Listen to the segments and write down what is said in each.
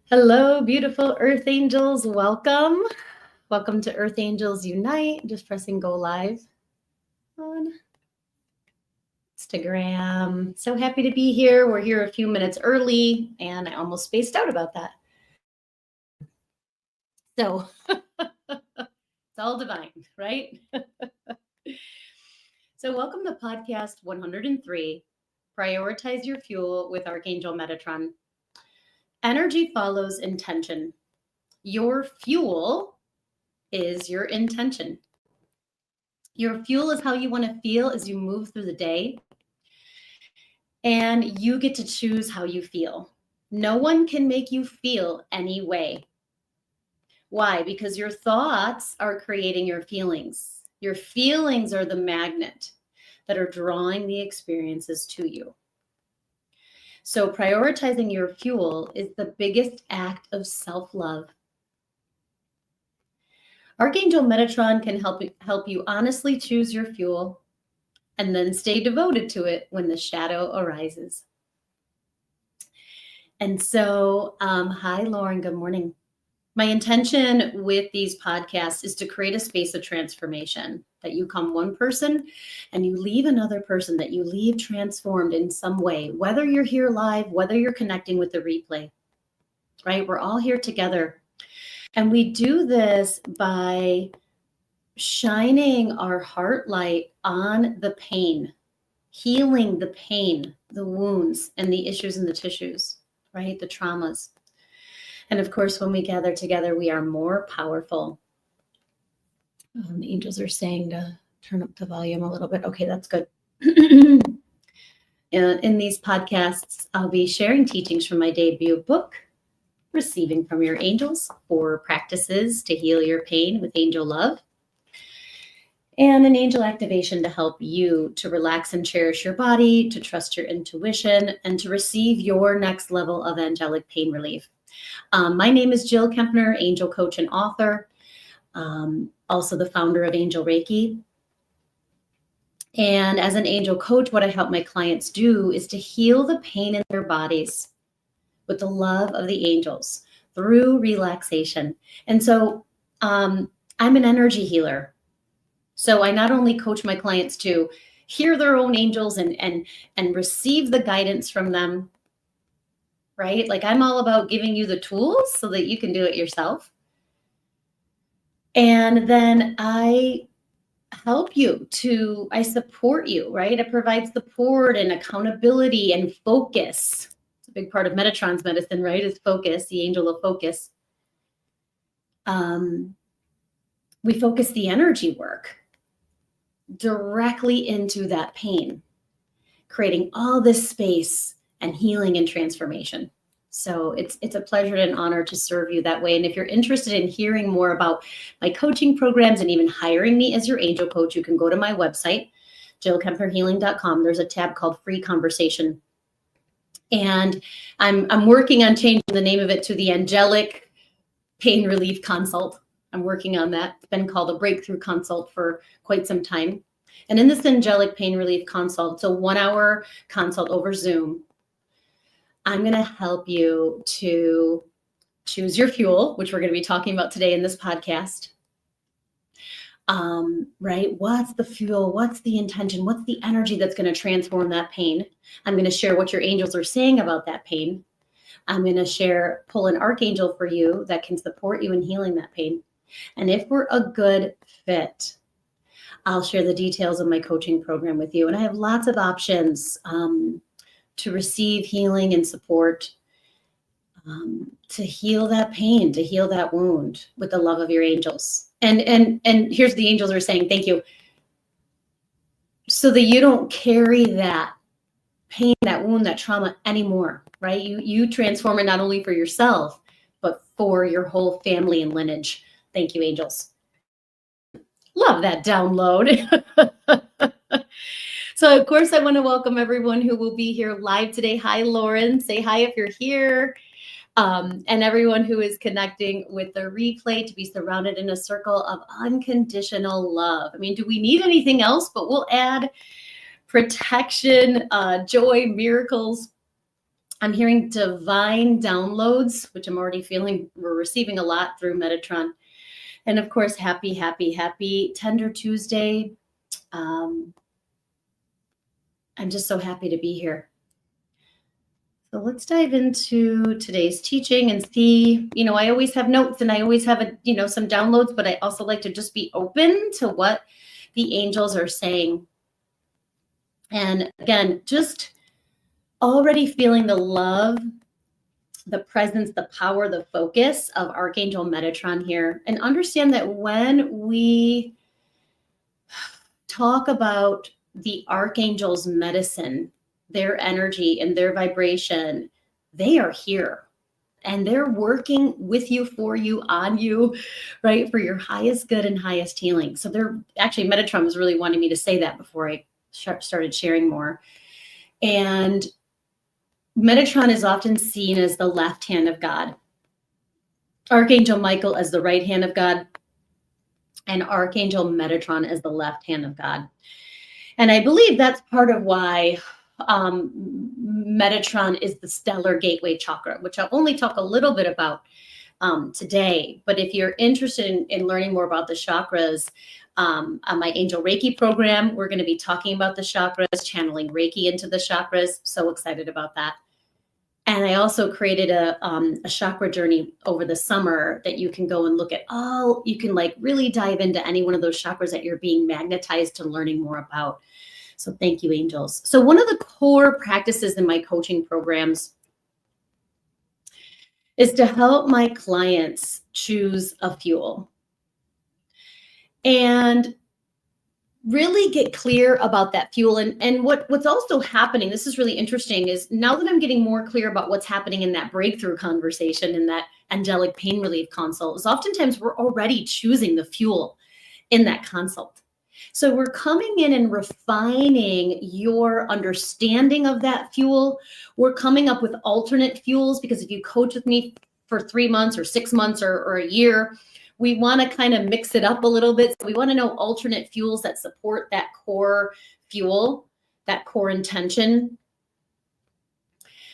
Hello, beautiful Earth Angels. Welcome. Welcome to Earth Angels Unite. Just pressing go live on Instagram. So happy to be here. We're here a few minutes early, and I almost spaced out about that. So it's all divine, right? So welcome to podcast 103, Prioritize Your Fuel with Archangel Metatron. Energy follows intention. Your fuel is your intention. Your fuel is how you want to feel as you move through the day. And you get to choose how you feel. No one can make you feel any way. Why? Because your thoughts are creating your feelings. Your feelings are the magnet that are drawing the experiences to you. So prioritizing your fuel is the biggest act of self-love. Archangel Metatron can help you honestly choose your fuel and then stay devoted to it when the shadow arises. And so, hi, Lauren, good morning. My intention with these podcasts is to create a space of transformation, that you come one person and you leave another person, that you leave transformed in some way, whether you're here live, whether you're connecting with the replay, right? We're all here together. And we do this by shining our heart light on the pain, healing the pain, the wounds, and the issues in the tissues, right? The traumas. And of course, when we gather together, we are more powerful. The angels are saying to turn up the volume a little bit. Okay, that's good. In these podcasts, I'll be sharing teachings from my debut book, Receiving from Your Angels, 4 practices to heal your pain with angel love, and an angel activation to help you to relax and cherish your body, to trust your intuition, and to receive your next level of angelic pain relief. My name is Jill Kempner, angel coach and author, also the founder of Angel Reiki. And as an angel coach, what I help my clients do is to heal the pain in their bodies with the love of the angels through relaxation. And so I'm an energy healer. So I not only coach my clients to hear their own angels and receive the guidance from them, right? Like I'm all about giving you the tools so that you can do it yourself. And then I help you I support you, right? I provide support and accountability and focus. It's a big part of Metatron's medicine, right? Is focus, the angel of focus. We focus the energy work directly into that pain, creating all this space and healing and transformation. So it's a pleasure and an honor to serve you that way. And if you're interested in hearing more about my coaching programs and even hiring me as your angel coach, you can go to my website, jillkempnerhealing.com. There's a tab called Free Conversation. And I'm working on changing the name of it to the Angelic Pain Relief Consult. I'm working on that. It's been called a Breakthrough Consult for quite some time. And in this Angelic Pain Relief Consult, it's a 1-hour consult over Zoom. I'm going to help you to choose your fuel, which we're going to be talking about today in this podcast. Right? What's the fuel? What's the intention? What's the energy that's going to transform that pain? I'm going to share what your angels are saying about that pain. I'm going to pull an archangel for you that can support you in healing that pain. And if we're a good fit, I'll share the details of my coaching program with you. And I have lots of options to receive healing and support, to heal that pain, to heal that wound with the love of your angels. And here's the angels are saying, thank you. So that you don't carry that pain, that wound, that trauma anymore, right? You transform it not only for yourself, but for your whole family and lineage. Thank you, angels. Love that download. So, of course, I want to welcome everyone who will be here live today. Hi, Lauren. Say hi if you're here. And everyone who is connecting with the replay, to be surrounded in a circle of unconditional love. I mean, do we need anything else? But we'll add protection, joy, miracles, I'm hearing divine downloads, which I'm already feeling we're receiving a lot through Metatron. And of course, happy, happy, happy Tender Tuesday. I'm just so happy to be here. So let's dive into today's teaching and see, I always have notes and I always have, some downloads, but I also like to just be open to what the angels are saying. And again, just already feeling the love, the presence, the power, the focus of Archangel Metatron here. And understand that when we talk about the Archangel's medicine, their energy and their vibration, they are here. And they're working with you, for you, on you, right? For your highest good and highest healing. So they're actually, Metatron was really wanting me to say that before I started sharing more. And Metatron is often seen as the left hand of God. Archangel Michael as the right hand of God. And Archangel Metatron as the left hand of God. And I believe that's part of why Metatron is the stellar gateway chakra, which I'll only talk a little bit about today. But if you're interested in learning more about the chakras, on my Angel Reiki program, we're going to be talking about the chakras, channeling Reiki into the chakras. So excited about that. And I also created a chakra journey over the summer that you can go and look at you can like really dive into any one of those chakras that you're being magnetized to learning more about. So thank you, angels. So one of the core practices in my coaching programs is to help my clients choose a fuel and really get clear about that fuel. And what's also happening, this is really interesting, is now that I'm getting more clear about what's happening in that breakthrough conversation, in that angelic pain relief consult, is oftentimes we're already choosing the fuel in that consult. So we're coming in and refining your understanding of that fuel. We're coming up with alternate fuels, because if you coach with me for 3 months or 6 months or a year, we want to kind of mix it up a little bit. So we want to know alternate fuels that support that core fuel, that core intention.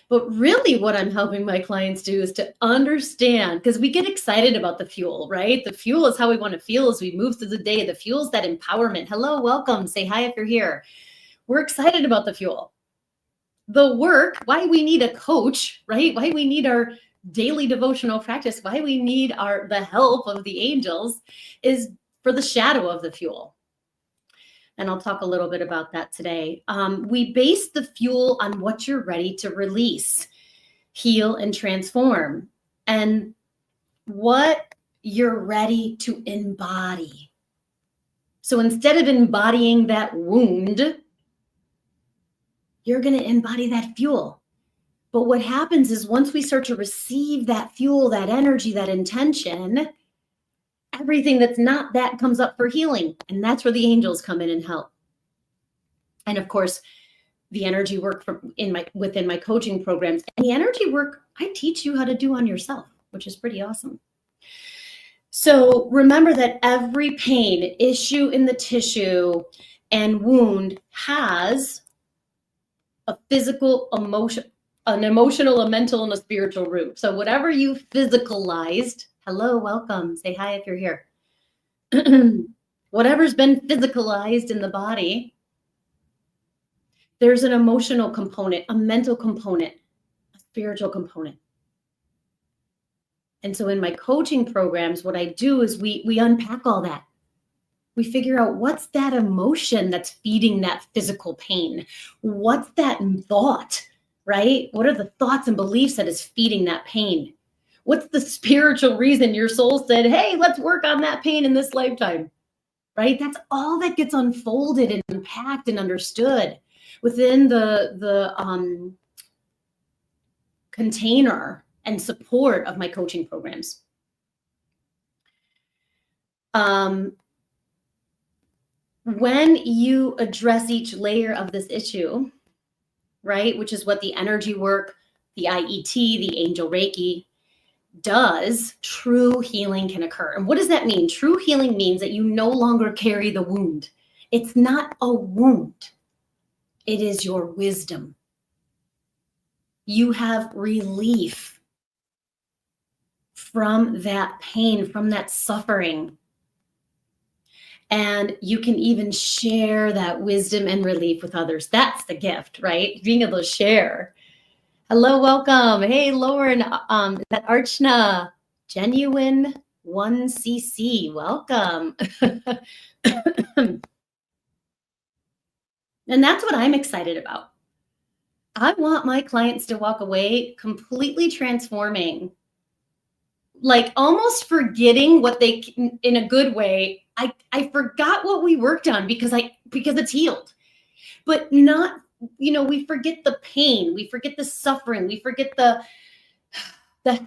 But really what I'm helping my clients do is to understand, because we get excited about the fuel, right? The fuel is how we want to feel as we move through the day. The fuel is that empowerment. Hello, welcome. Say hi if you're here. We're excited about the fuel. The work, why we need a coach, right? Why we need our daily devotional practice, why we need the help of the angels, is for the shadow of the fuel. And I'll talk a little bit about that today. We base the fuel on what you're ready to release, heal, and transform, and what you're ready to embody. So instead of embodying that wound, you're going to embody that fuel. But what happens is once we start to receive that fuel, that energy, that intention, everything that's not that comes up for healing. And that's where the angels come in and help. And of course, the energy work within my coaching programs, and the energy work I teach you how to do on yourself, which is pretty awesome. So remember that every pain, issue in the tissue, and wound has a physical, an emotional, a mental, and a spiritual root. So whatever you physicalized, hello, welcome, say hi if you're here. Whatever's been physicalized in the body, there's an emotional component, a mental component, a spiritual component. And so in my coaching programs, what I do is we unpack all that. We figure out what's that emotion that's feeding that physical pain? What's that thought, right? What are the thoughts and beliefs that is feeding that pain? What's the spiritual reason your soul said, hey, let's work on that pain in this lifetime, right? That's all that gets unfolded and unpacked and understood within the container and support of my coaching programs. When you address each layer of this issue, right, which is what the energy work, the IET, the angel Reiki does, true healing can occur. And what does that mean? True healing means that you no longer carry the wound. It's not a wound. It is your wisdom. You have relief from that pain, from that suffering. And you can even share that wisdom and relief with others. That's the gift, right? Being able to share. Hello, welcome. Hey, Lauren, that Archna, Genuine 1cc, welcome. And that's what I'm excited about. I want my clients to walk away completely transforming, like almost forgetting what they, in a good way. I forgot what we worked on because it's healed, but not, we forget the pain, we forget the suffering, we forget the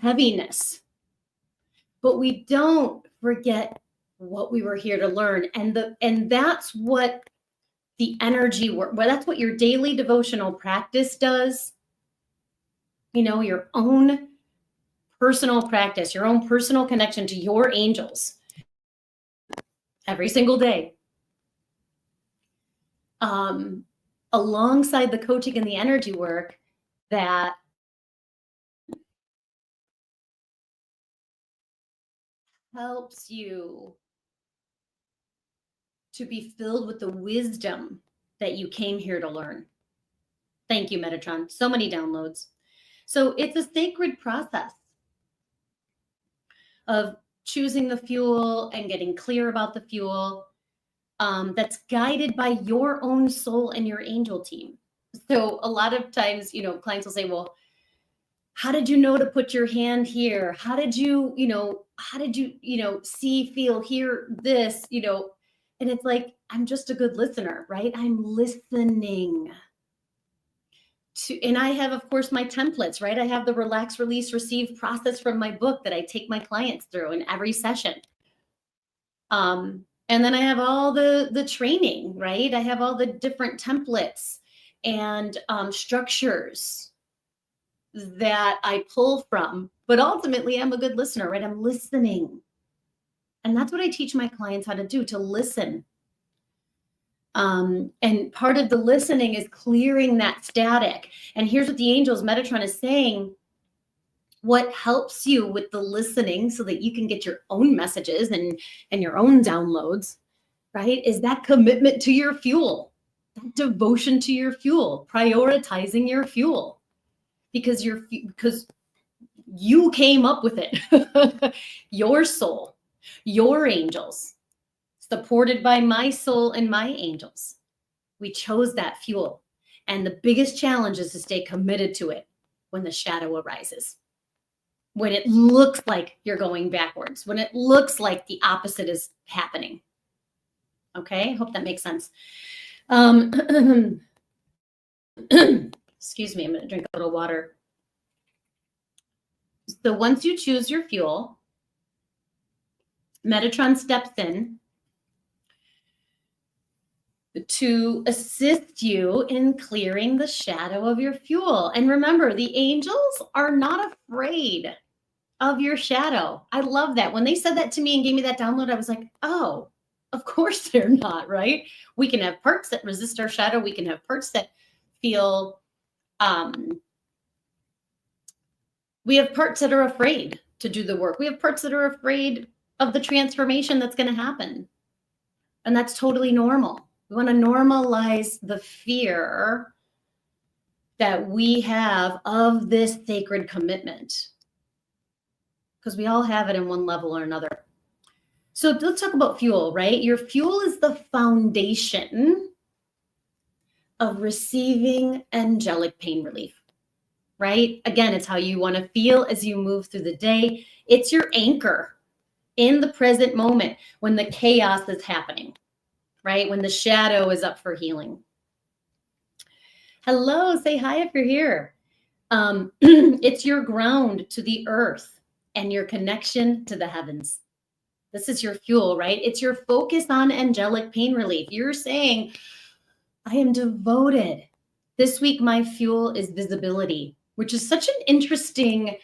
heaviness, but we don't forget what we were here to learn. And that's what the energy work, well, that's what your daily devotional practice does. Your own personal practice, your own personal connection to your angels every single day. Alongside the coaching and the energy work that helps you to be filled with the wisdom that you came here to learn. Thank you, Metatron. So many downloads. So it's a sacred process of choosing the fuel and getting clear about the fuel, that's guided by your own soul and your angel team. So a lot of times, clients will say, well, how did you know to put your hand here? How did you see, feel, hear this, and it's like, I'm just a good listener, right? I'm listening to, and I have, of course, my templates, right? I have the relax, release, receive process from my book that I take my clients through in every session. And then I have all the training, right? I have all the different templates and structures that I pull from, but ultimately I'm a good listener, right? I'm listening. And that's what I teach my clients how to do, to listen. And part of the listening is clearing that static. And here's what the angels, Metatron, is saying. What helps you with the listening so that you can get your own messages and your own downloads, right, is that commitment to your fuel, that devotion to your fuel, prioritizing your fuel, because you came up with it. Your soul, your angels, supported by my soul and my angels. We chose that fuel. And the biggest challenge is to stay committed to it when the shadow arises, when it looks like you're going backwards, when it looks like the opposite is happening. Okay, hope that makes sense. Excuse me, I'm going to drink a little water. So once you choose your fuel, Metatron steps in to assist you in clearing the shadow of your fuel. And remember, the angels are not afraid of your shadow. I love that. When they said that to me and gave me that download, I was like, oh, of course they're not, right? We can have parts that resist our shadow. We can have parts that feel, we have parts that are afraid to do the work. We have parts that are afraid of the transformation that's going to happen. And that's totally normal. We want to normalize the fear that we have of this sacred commitment, because we all have it in one level or another. So let's talk about fuel, right? Your fuel is the foundation of receiving angelic pain relief, right? Again, it's how you want to feel as you move through the day. It's your anchor in the present moment when the chaos is happening, right? When the shadow is up for healing. Hello, say hi if you're here. It's your ground to the earth and your connection to the heavens. This is your fuel, right? It's your focus on angelic pain relief. You're saying, I am devoted. This week, my fuel is visibility, which is such an interesting,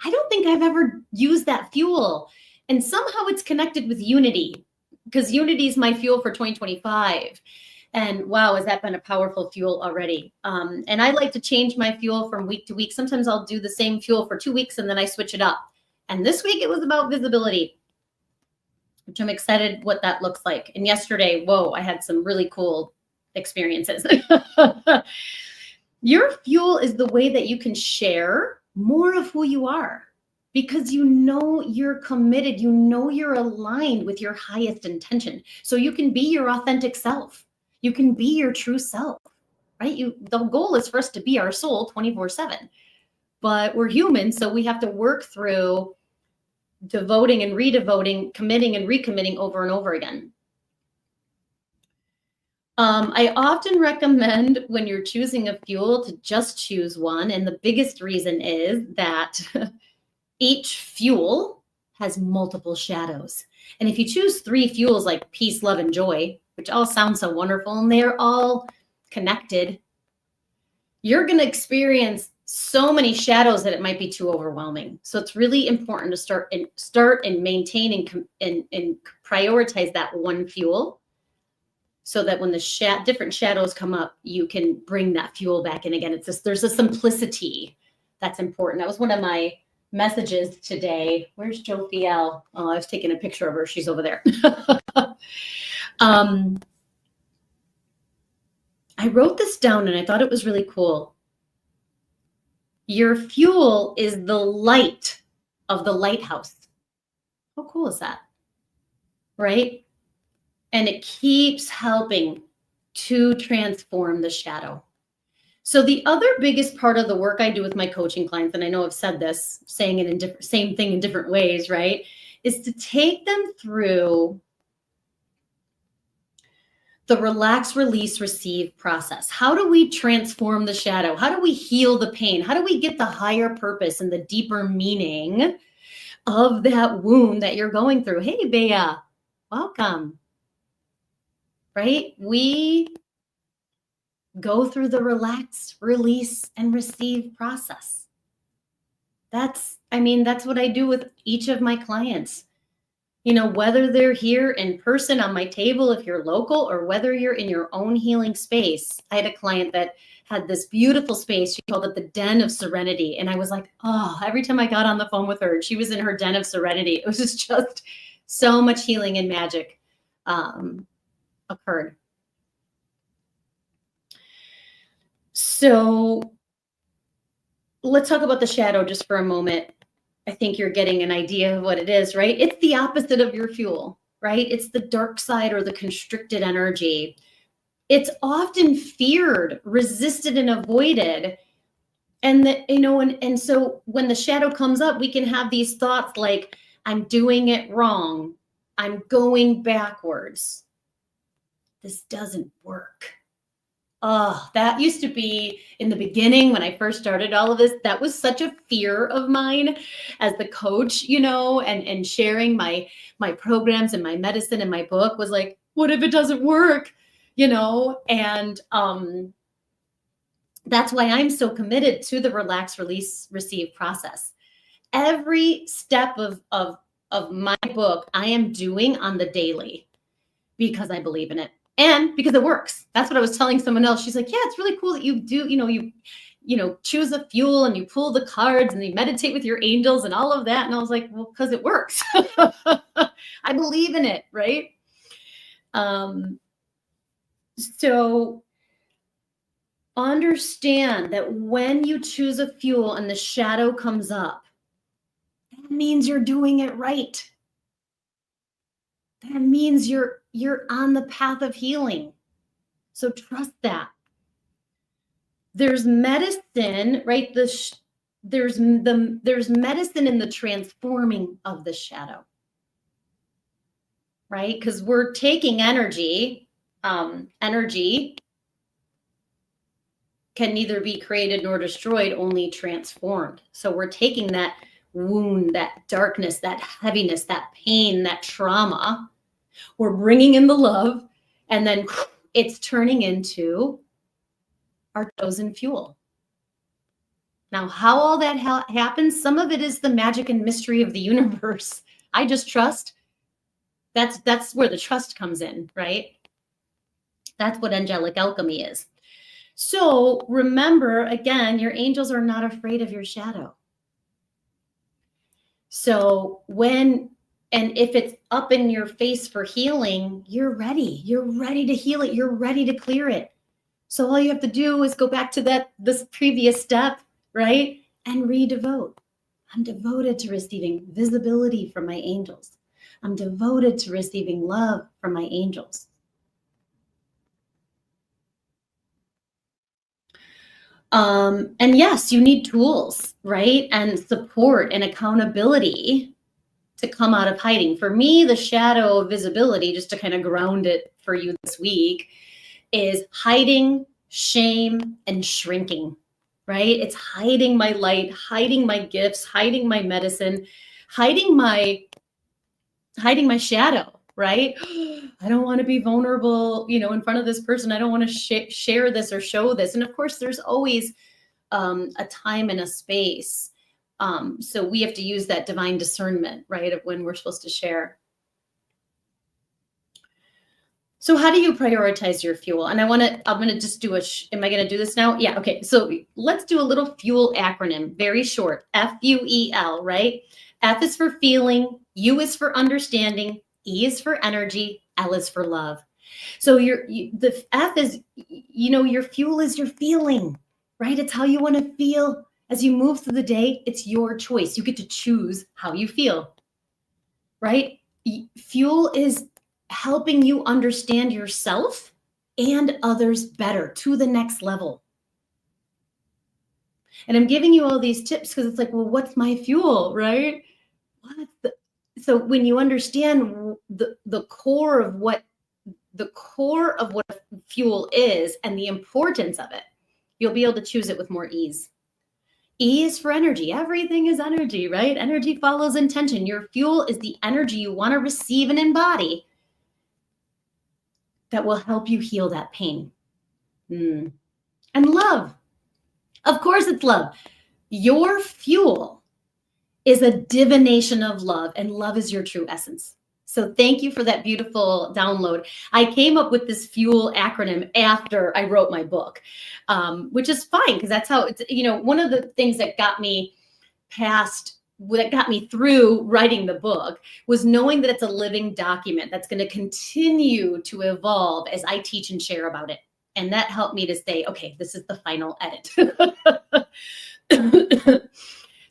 I don't think I've ever used that fuel. And somehow it's connected with unity, because unity is my fuel for 2025. And wow, has that been a powerful fuel already? And I like to change my fuel from week to week. Sometimes I'll do the same fuel for 2 weeks and then I switch it up. And this week it was about visibility, which I'm excited what that looks like. And yesterday, whoa, I had some really cool experiences. Your fuel is the way that you can share more of who you are, because you know you're committed, you know you're aligned with your highest intention. So you can be your authentic self. You can be your true self, right? The goal is for us to be our soul 24/7. But we're human, so we have to work through devoting and redevoting, committing and recommitting over and over again. I often recommend when you're choosing a fuel to just choose one. And the biggest reason is that each fuel has multiple shadows. And if you choose 3 fuels like peace, love, and joy, which all sound so wonderful, and they're all connected, you're going to experience so many shadows that it might be too overwhelming. So it's really important to start and maintain and prioritize that one fuel, so that when the different shadows come up, you can bring that fuel back in again. There's a simplicity that's important. That was one of my messages today. Where's Jill Fiel? Oh, I was taking a picture of her. She's over there. I wrote this down and I thought it was really cool. Your fuel is the light of the lighthouse. How cool is that? Right? And it keeps helping to transform the shadow. So the other biggest part of the work I do with my coaching clients, and I know I've said this, saying it in same thing in different ways, right, is to take them through the relax, release, receive process. How do we transform the shadow? How do we heal the pain? How do we get the higher purpose and the deeper meaning of that wound that you're going through? Hey, Bea, welcome. Right? We go through the relax, release, and receive process. That's what I do with each of my clients. You know, whether they're here in person on my table, if you're local, or whether you're in your own healing space. I had a client that had this beautiful space. She called it the Den of Serenity. And I was like, oh, every time I got on the phone with her, she was in her Den of Serenity. It was just so much healing and magic occurred. So let's talk about the shadow just for a moment. I think you're getting an idea of what it is, right? It's the opposite of your fuel, right? It's the dark side or the constricted energy. It's often feared, resisted, and avoided. And and so when the shadow comes up, we can have these thoughts like, I'm doing it wrong. I'm going backwards. This doesn't work. Oh, that used to be in the beginning when I first started all of this. That was such a fear of mine as the coach, and sharing my programs and my medicine and my book was like, what if it doesn't work? And that's why I'm so committed to the relax, release, receive process. Every step of my book, I am doing on the daily because I believe in it. And because it works. That's what I was telling someone else. She's like, yeah, it's really cool that you do, you choose a fuel and you pull the cards and you meditate with your angels and all of that. And I was like, well, because it works. I believe in it, right? So understand that when you choose a fuel and the shadow comes up, that means you're doing it right. That means you're on the path of healing. So trust that. There's medicine, right? There's medicine in the transforming of the shadow, right? Because we're taking energy. Energy can neither be created nor destroyed, only transformed. So we're taking that wound, that darkness, that heaviness, that pain, that trauma. We're bringing in the love, and then it's turning into our chosen fuel. Now, how all that happens, some of it is the magic and mystery of the universe. I just trust. That's where the trust comes in, right? That's what angelic alchemy is. So remember, again, your angels are not afraid of your shadow. So and if it's up in your face for healing, you're ready. You're ready to heal it. You're ready to clear it. So all you have to do is go back to this previous step, right? And redevote. I'm devoted to receiving visibility from my angels. I'm devoted to receiving love from my angels. And yes, you need tools, right? And support and accountability to come out of hiding. For me, the shadow of visibility, just to kind of ground it for you this week, is hiding, shame, and shrinking, right? It's hiding my light, hiding my gifts, hiding my medicine, hiding my shadow, right? I don't want to be vulnerable, in front of this person. I don't want to share this or show this. And of course, there's always a time and a space. So we have to use that divine discernment, right, of when we're supposed to share. So how do you prioritize your fuel? And I'm going to just do am I going to do this now? Yeah. Okay. So let's do a little fuel acronym, very short, FUEL, right? F is for feeling, U is for understanding, E is for energy, L is for love. So the F is, your fuel is your feeling, right? It's how you want to feel as you move through the day. It's your choice. You get to choose how you feel, right? Fuel is helping you understand yourself and others better to the next level. And I'm giving you all these tips because it's like, well, what's my fuel, right? So when you understand the core of what fuel is and the importance of it, you'll be able to choose it with more ease. E is for energy. Everything is energy, right? Energy follows intention. Your fuel is the energy you want to receive and embody that will help you heal that pain. And love. Of course, it's love. Your fuel is a divination of love, and love is your true essence. So thank you for that beautiful download. I came up with this fuel acronym after I wrote my book, which is fine because that's how it's, one of the things that got me through writing the book was knowing that it's a living document that's going to continue to evolve as I teach and share about it. And that helped me to say, okay, this is the final edit.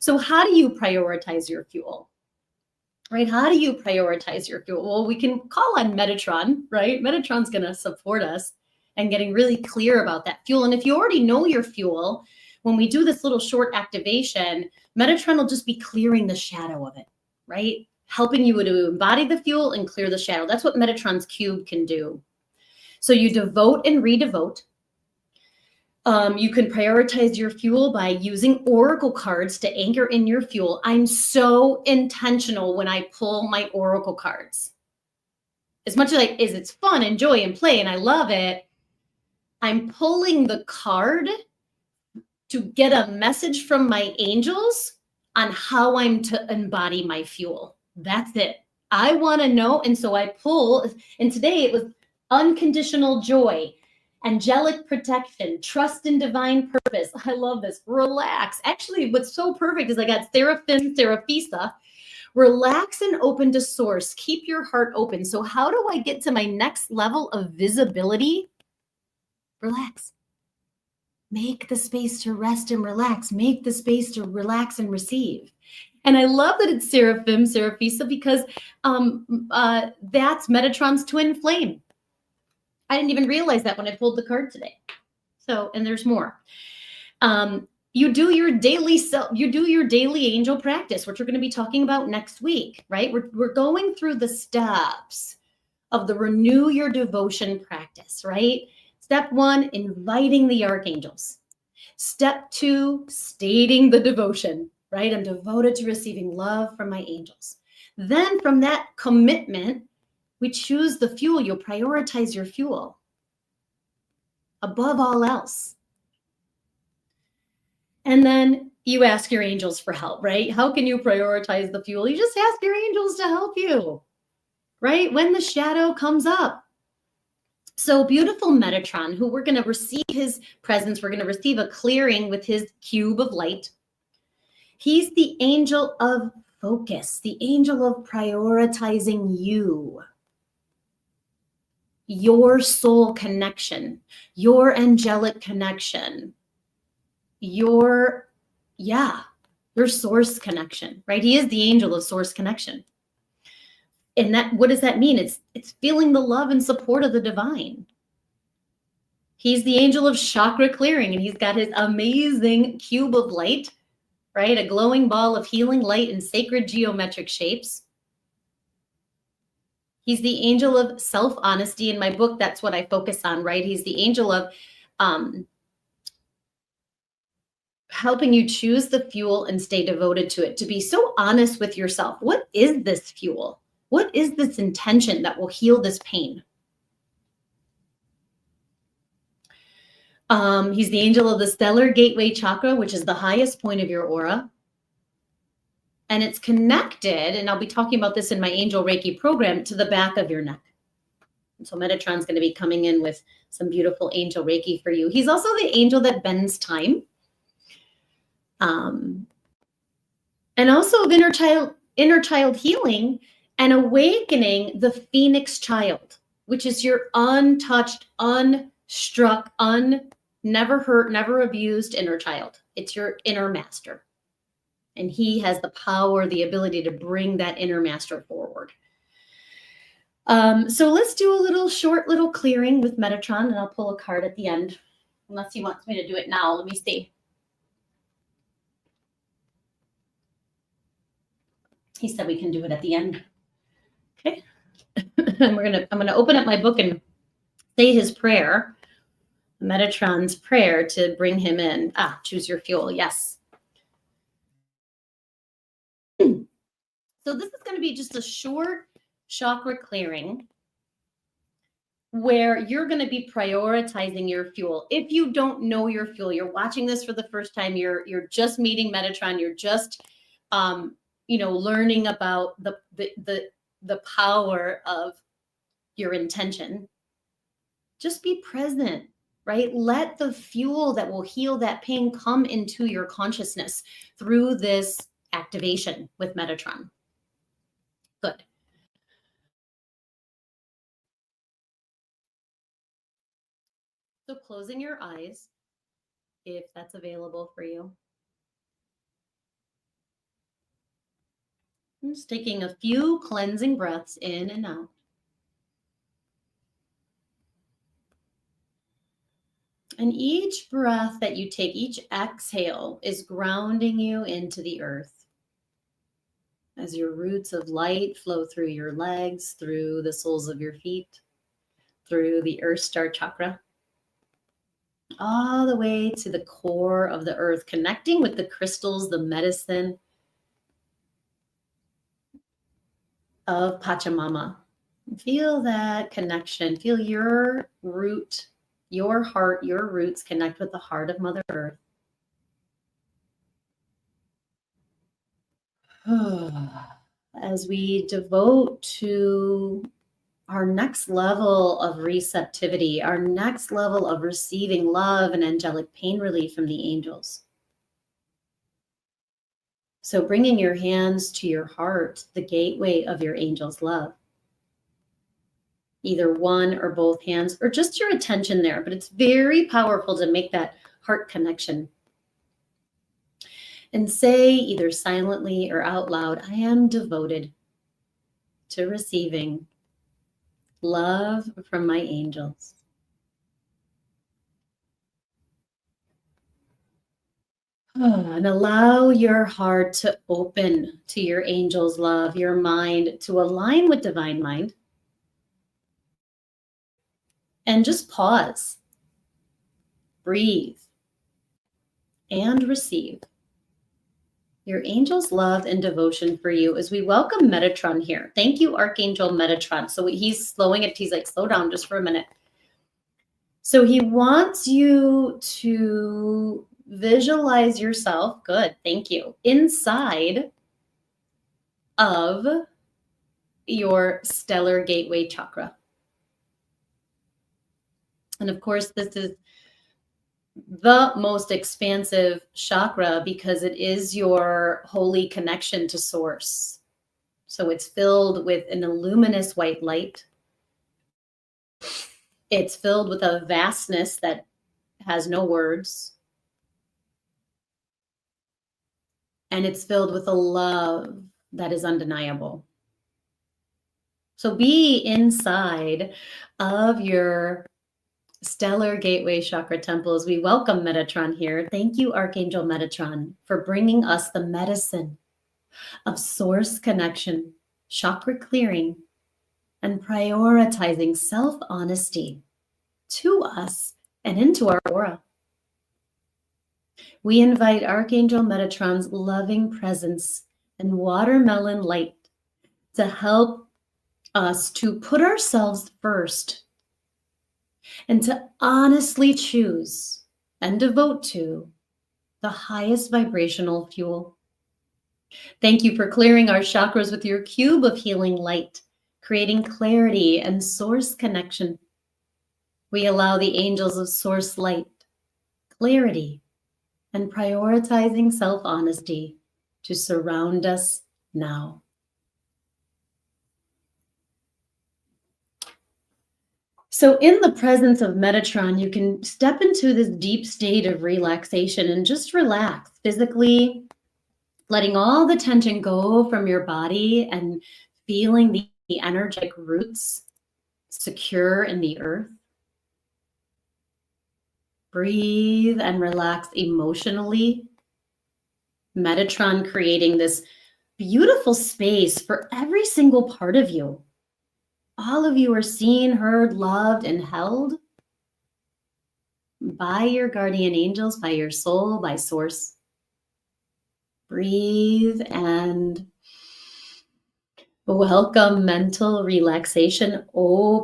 So how do you prioritize your fuel? Right? How do you prioritize your fuel? Well, we can call on Metatron, right? Metatron's going to support us and getting really clear about that fuel. And if you already know your fuel, when we do this little short activation, Metatron will just be clearing the shadow of it, right? Helping you to embody the fuel and clear the shadow. That's what Metatron's cube can do. So you devote and redevote. You can prioritize your fuel by using oracle cards to anchor in your fuel. I'm so intentional when I pull my oracle cards. As much as it's fun and joy and play and I love it, I'm pulling the card to get a message from my angels on how I'm to embody my fuel. That's it. I want to know. And so I pull, and today it was unconditional joy, angelic protection, trust in divine purpose. I love this. Relax. Actually, what's so perfect is I got Seraphim, Seraphisa. Relax and open to source. Keep your heart open. So how do I get to my next level of visibility? Relax. Make the space to rest and relax. Make the space to relax and receive. And I love that it's Seraphim, Seraphisa, because that's Metatron's twin flame. I didn't even realize that when I pulled the card today. So, and there's more. You do your daily angel practice, which we're going to be talking about next week, right? We're going through the steps of the renew your devotion practice, right? Step 1, inviting the archangels. Step 2, stating the devotion, right? I'm devoted to receiving love from my angels. Then from that commitment, we choose the fuel. You'll prioritize your fuel above all else. And then you ask your angels for help, right? How can you prioritize the fuel? You just ask your angels to help you, right? When the shadow comes up. So beautiful Metatron, who we're going to receive his presence, we're going to receive a clearing with his cube of light. He's the angel of focus, the angel of prioritizing you, your soul connection, your angelic connection, your source connection, right? He is the angel of source connection. And that, what does that mean? It's feeling the love and support of the divine. He's the angel of chakra clearing, and he's got his amazing cube of light, right? A glowing ball of healing light in sacred geometric shapes. He's the angel of self-honesty. In my book, that's what I focus on, right? He's the angel of helping you choose the fuel and stay devoted to it, to be so honest with yourself. What is this fuel? What is this intention that will heal this pain? He's the angel of the stellar gateway chakra, which is the highest point of your aura. And it's connected, and I'll be talking about this in my Angel Reiki program, to the back of your neck. And so Metatron's going to be coming in with some beautiful Angel Reiki for you. He's also the angel that bends time. And also of inner child healing and awakening the Phoenix child, which is your untouched, unstruck, never hurt, never abused inner child. It's your inner master. And he has the power, the ability to bring that inner master forward. So let's do a short little clearing with Metatron, and I'll pull a card at the end, unless he wants me to do it now. Let me see. He said we can do it at the end. Okay. I'm gonna open up my book and say his prayer, Metatron's prayer, to bring him in. Choose your fuel. Yes. So this is going to be just a short chakra clearing where you're going to be prioritizing your fuel. If you don't know your fuel, you're watching this for the first time, you're just meeting Metatron, you're just learning about the power of your intention. Just be present, right? Let the fuel that will heal that pain come into your consciousness through this activation with Metatron. Good. So closing your eyes, if that's available for you. And just taking a few cleansing breaths in and out. And each breath that you take, each exhale, is grounding you into the earth. As your roots of light flow through your legs, through the soles of your feet, through the Earth Star chakra, all the way to the core of the earth, connecting with the crystals, the medicine of Pachamama. Feel that connection. Feel your root, your heart, your roots connect with the heart of Mother Earth. As we devote to our next level of receptivity, our next level of receiving love and angelic pain relief from the angels. So bringing your hands to your heart, the gateway of your angel's love. Either one or both hands, or just your attention there, but it's very powerful to make that heart connection. And say either silently or out loud, I am devoted to receiving love from my angels. And allow your heart to open to your angel's love, your mind to align with divine mind. And just pause, breathe, and receive your angel's love and devotion for you as we welcome Metatron here. Thank you, Archangel Metatron. So he's slowing it. He's like, slow down just for a minute. So he wants you to visualize yourself, good, thank you, inside of your stellar gateway chakra. And of course, this is the most expansive chakra because it is your holy connection to source. So it's filled with an luminous white light. It's filled with a vastness that has no words. And it's filled with a love that is undeniable. So be inside of your stellar gateway chakra temples. We welcome Metatron here. Thank you, Archangel Metatron, for bringing us the medicine of source connection, chakra clearing, and prioritizing self-honesty to us and into our aura. We invite Archangel Metatron's loving presence and watermelon light to help us to put ourselves first and to honestly choose and devote to the highest vibrational fuel. Thank you for clearing our chakras with your cube of healing light, creating clarity and source connection. We allow the angels of source light, clarity, and prioritizing self-honesty to surround us now. So in the presence of Metatron, you can step into this deep state of relaxation and just relax physically, letting all the tension go from your body and feeling the energetic roots secure in the earth. Breathe and relax emotionally. Metatron creating this beautiful space for every single part of you. All of you are seen, heard, loved, and held by your guardian angels, by your soul, by source. Breathe and welcome mental relaxation.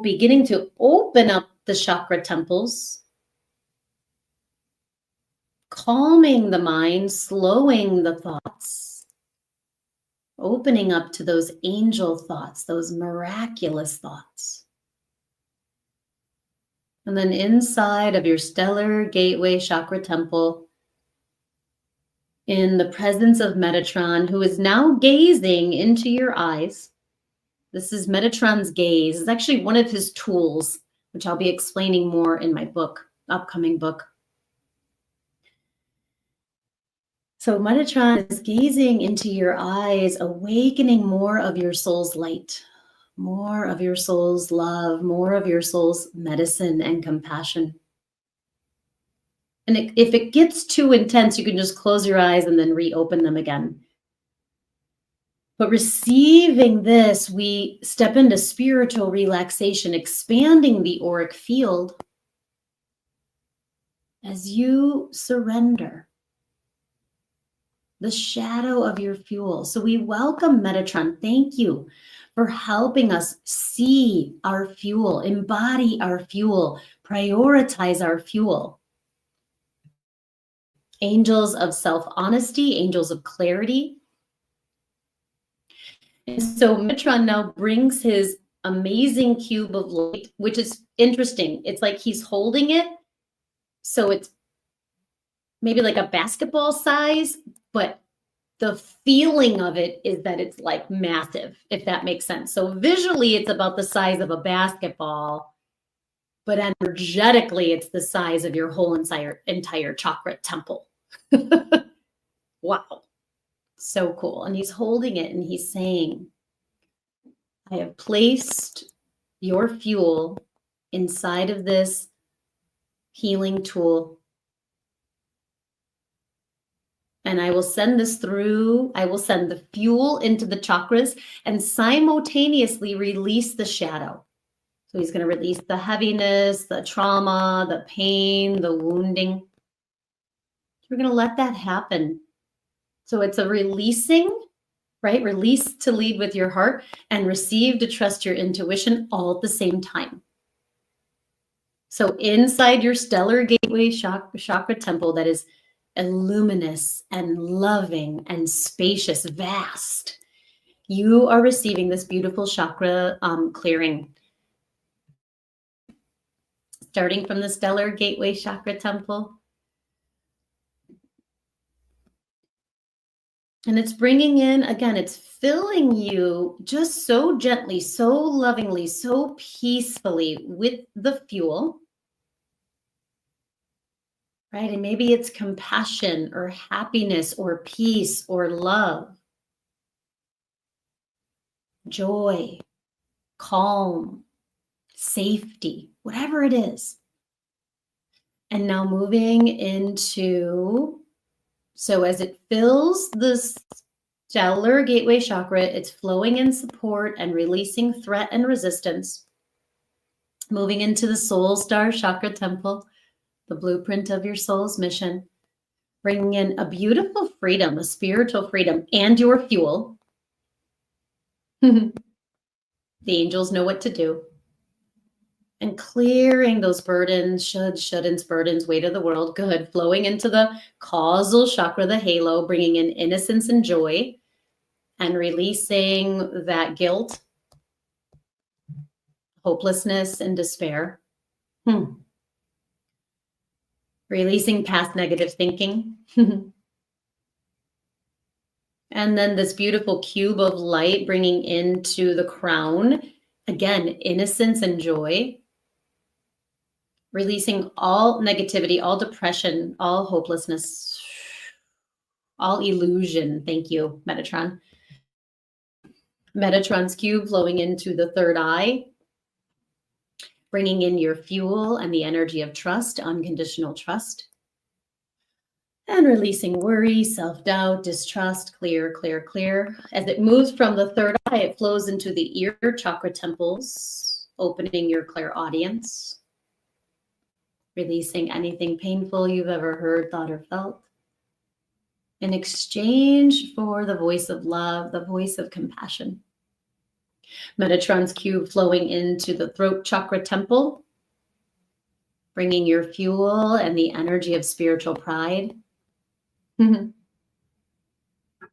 Beginning to open up the chakra temples. Calming the mind, slowing the thoughts. Opening up to those angel thoughts, those miraculous thoughts. And then inside of your stellar gateway chakra temple, in the presence of Metatron, who is now gazing into your eyes. This is Metatron's gaze. It's actually one of his tools, which I'll be explaining more in my book, upcoming book. So Metatron is gazing into your eyes, awakening more of your soul's light, more of your soul's love, more of your soul's medicine and compassion. And if it gets too intense, you can just close your eyes and then reopen them again. But receiving this, we step into spiritual relaxation, expanding the auric field as you surrender the shadow of your fuel. So we welcome Metatron. Thank you for helping us see our fuel, embody our fuel, prioritize our fuel. Angels of self-honesty, angels of clarity. And so Metatron now brings his amazing cube of light, which is interesting. It's like he's holding it. So it's maybe like a basketball size, but the feeling of it is that it's like massive, if that makes sense. So visually, it's about the size of a basketball, but energetically, it's the size of your whole entire chakra temple. Wow. So cool. And he's holding it and he's saying, I have placed your fuel inside of this healing tool. And I will send this through. I will send the fuel into the chakras and simultaneously release the shadow. So he's going to release the heaviness, the trauma, the pain, the wounding. We're going to let that happen. So it's a releasing, right? Release to lead with your heart and receive to trust your intuition all at the same time. So inside your stellar gateway chakra temple that is luminous and loving and spacious, vast, you are receiving this beautiful chakra clearing. starting from the stellar gateway chakra temple. And it's bringing in, again, it's filling you just so gently, so lovingly, so peacefully with the fuel, right? And maybe it's compassion or happiness or peace or love, joy, calm, safety, whatever it is. And now moving into, so as it fills the stellar gateway chakra, it's flowing in support and releasing threat and resistance. Moving into the soul star chakra temple, the blueprint of your soul's mission, bringing in a beautiful freedom, a spiritual freedom, and your fuel. The angels know what to do. And clearing those burdens, shouldn'ts, burdens, weight of the world, good, flowing into the causal chakra, the halo, bringing in innocence and joy, and releasing that guilt, hopelessness, and despair. Releasing past negative thinking. And then this beautiful cube of light bringing into the crown, again, innocence and joy. Releasing all negativity, all depression, all hopelessness, all illusion. Thank you, Metatron. Metatron's cube flowing into the third eye, bringing in your fuel and the energy of trust, unconditional trust. And releasing worry, self-doubt, distrust, clear, clear, clear. As it moves from the third eye, it flows into the ear chakra temples, opening your clairaudience. Releasing anything painful you've ever heard, thought, or felt. In exchange for the voice of love, the voice of compassion. Metatron's cube flowing into the throat chakra temple, bringing your fuel and the energy of spiritual pride.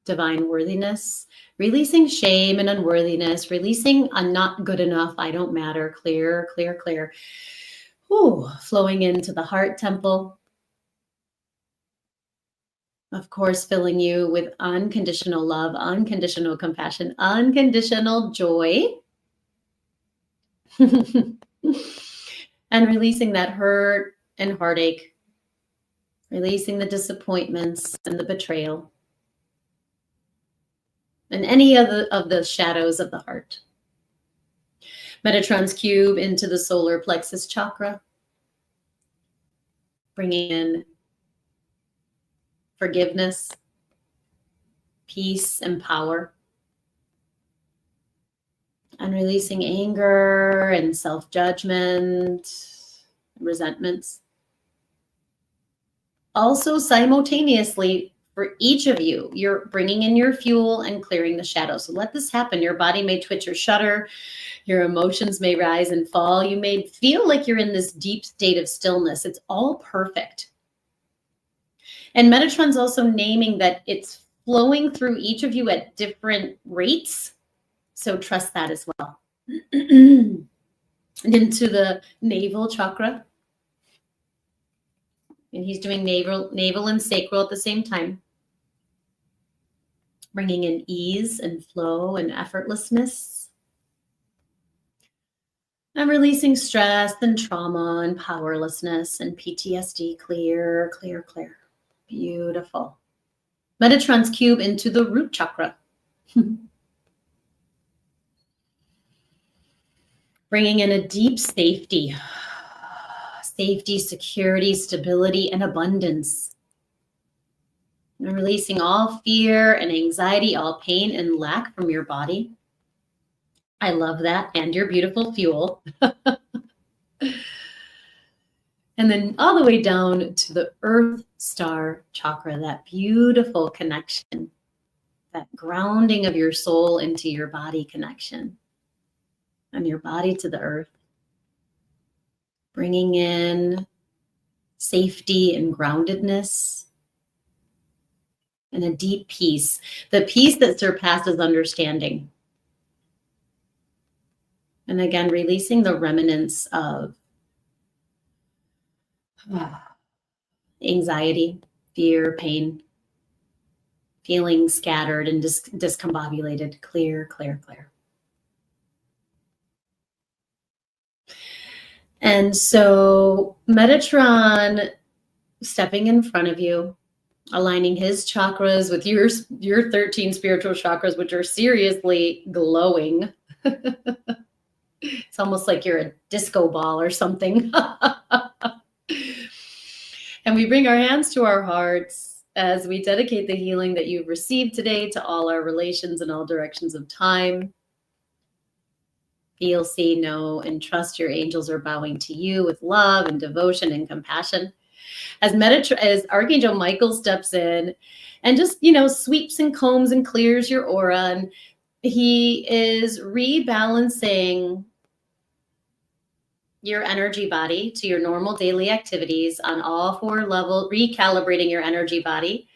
Divine worthiness, releasing shame and unworthiness, releasing I'm not good enough, I don't matter, clear, clear, clear. Ooh, flowing into the heart temple. Of course, filling you with unconditional love, unconditional compassion, unconditional joy. And releasing that hurt and heartache. Releasing the disappointments and the betrayal. And any of the shadows of the heart. Metatron's cube into the solar plexus chakra, bringing in forgiveness, peace, and power, and releasing anger and self-judgment, resentments. Also, simultaneously, for each of you, you're bringing in your fuel and clearing the shadows. So let this happen. Your body may twitch or shudder. Your emotions may rise and fall. You may feel like you're in this deep state of stillness. It's all perfect. And Metatron's also naming that it's flowing through each of you at different rates. So trust that as well. And into the navel chakra. And he's doing navel and sacral at the same time. Bringing in ease and flow and effortlessness. And releasing stress and trauma and powerlessness and PTSD. Clear, clear, clear. Beautiful. Metatron's cube into the root chakra. Bringing in a deep safety. Safety, security, stability, and abundance. And releasing all fear and anxiety, all pain and lack from your body. I love that. And your beautiful fuel. And then all the way down to the earth star chakra, that beautiful connection, that grounding of your soul into your body connection and your body to the earth. Bringing in safety and groundedness and a deep peace, the peace that surpasses understanding. And again, releasing the remnants of Anxiety, fear, pain, feeling scattered and discombobulated. Clear, clear, clear. And so Metatron stepping in front of you, aligning his chakras with your 13 spiritual chakras, which are seriously glowing. It's almost like you're a disco ball or something. And we bring our hands to our hearts as we dedicate the healing that you've received today to all our relations in all directions of time. Feel, see, know, and trust your angels are bowing to you with love and devotion and compassion. As Archangel Michael steps in and just, sweeps and combs and clears your aura, and he is rebalancing your energy body to your normal daily activities on all 4 levels, recalibrating your energy body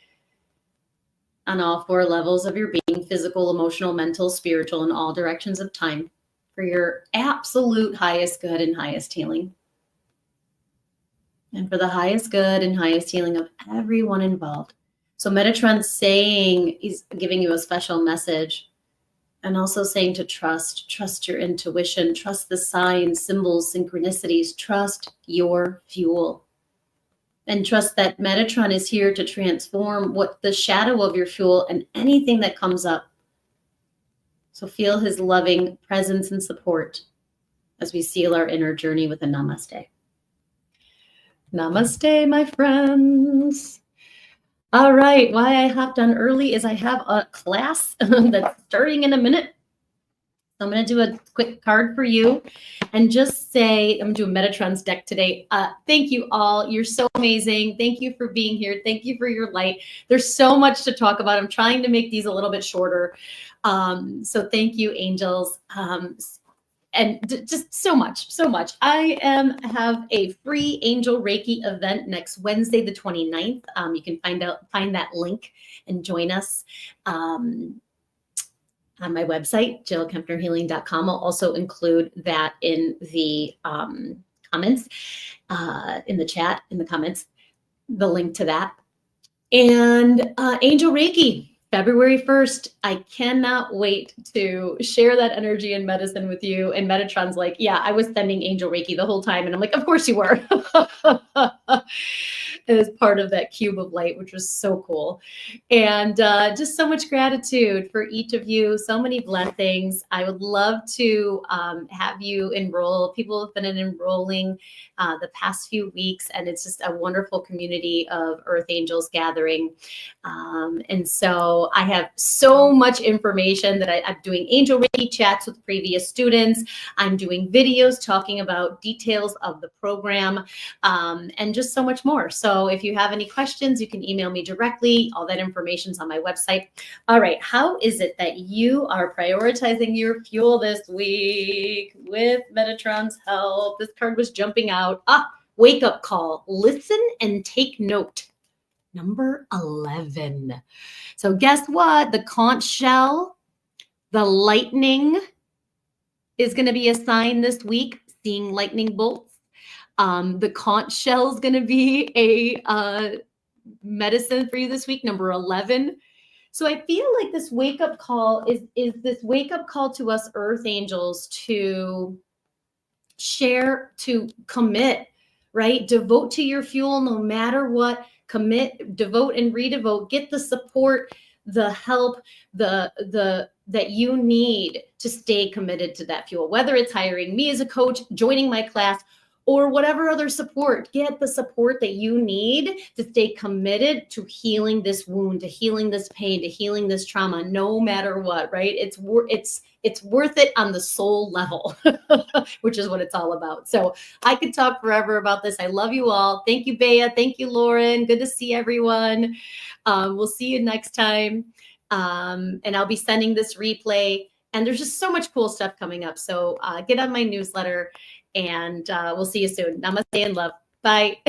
on all 4 levels of your being: physical, emotional, mental, spiritual, in all directions of time, for your absolute highest good and highest healing. And for the highest good and highest healing of everyone involved. So Metatron's saying, he's giving you a special message, and also saying to trust your intuition, trust the signs, symbols, synchronicities, trust your fuel. And trust that Metatron is here to transform what the shadow of your fuel and anything that comes up. So feel his loving presence and support as we seal our inner journey with a namaste. Namaste, my friends. All right, why I hopped on early is I have a class that's starting in a minute. So I'm going to do a quick card for you and just say, I'm going to do a Metatron's deck today. Thank you all. You're so amazing. Thank you for being here. Thank you for your light. There's so much to talk about. I'm trying to make these a little bit shorter. So thank you, angels. And just so much. I have a free Angel Reiki event next Wednesday, the 29th. You can find that link and join us on my website, jillkempnerhealing.com. I'll also include that in the comments, in the chat, in the comments, the link to that. And Angel Reiki, February 1st, I cannot wait to share that energy and medicine with you. And Metatron's like, yeah, I was sending Angel Reiki the whole time. And I'm like, of course you were. As part of that cube of light, which was so cool. And just so much gratitude for each of you. So many blessings. I would love to have you enroll. People have been enrolling the past few weeks, and it's just a wonderful community of Earth Angels gathering. And so I have so much information that I'm doing Angel Reiki chats with previous students. I'm doing videos talking about details of the program, and just so much more. So if you have any questions, you can email me directly. All that information's on my website. All right. How is it that you are prioritizing your fuel this week with Metatron's help? This card was jumping out. Wake up call. Listen and take note. Number 11. So guess what? The conch shell, the lightning is going to be a sign this week, seeing lightning bolts. The conch shell is going to be a medicine for you this week, number 11. So I feel like this wake-up call is this wake-up call to us Earth Angels to share, to commit, right? Devote to your fuel no matter what. Commit, devote, and redevote. Get the support, the help, the that you need to stay committed to that fuel, whether it's hiring me as a coach, joining my class, or whatever other support. Get the support that you need to stay committed to healing this wound, to healing this pain, to healing this trauma, no matter what, right? It's worth it on the soul level, which is what it's all about. So I could talk forever about this. I love you all. Thank you, Bea. Thank you, Lauren. Good to see everyone. We'll see you next time. And I'll be sending this replay. And there's just so much cool stuff coming up. So get on my newsletter. And we'll see you soon. Namaste and love. Bye.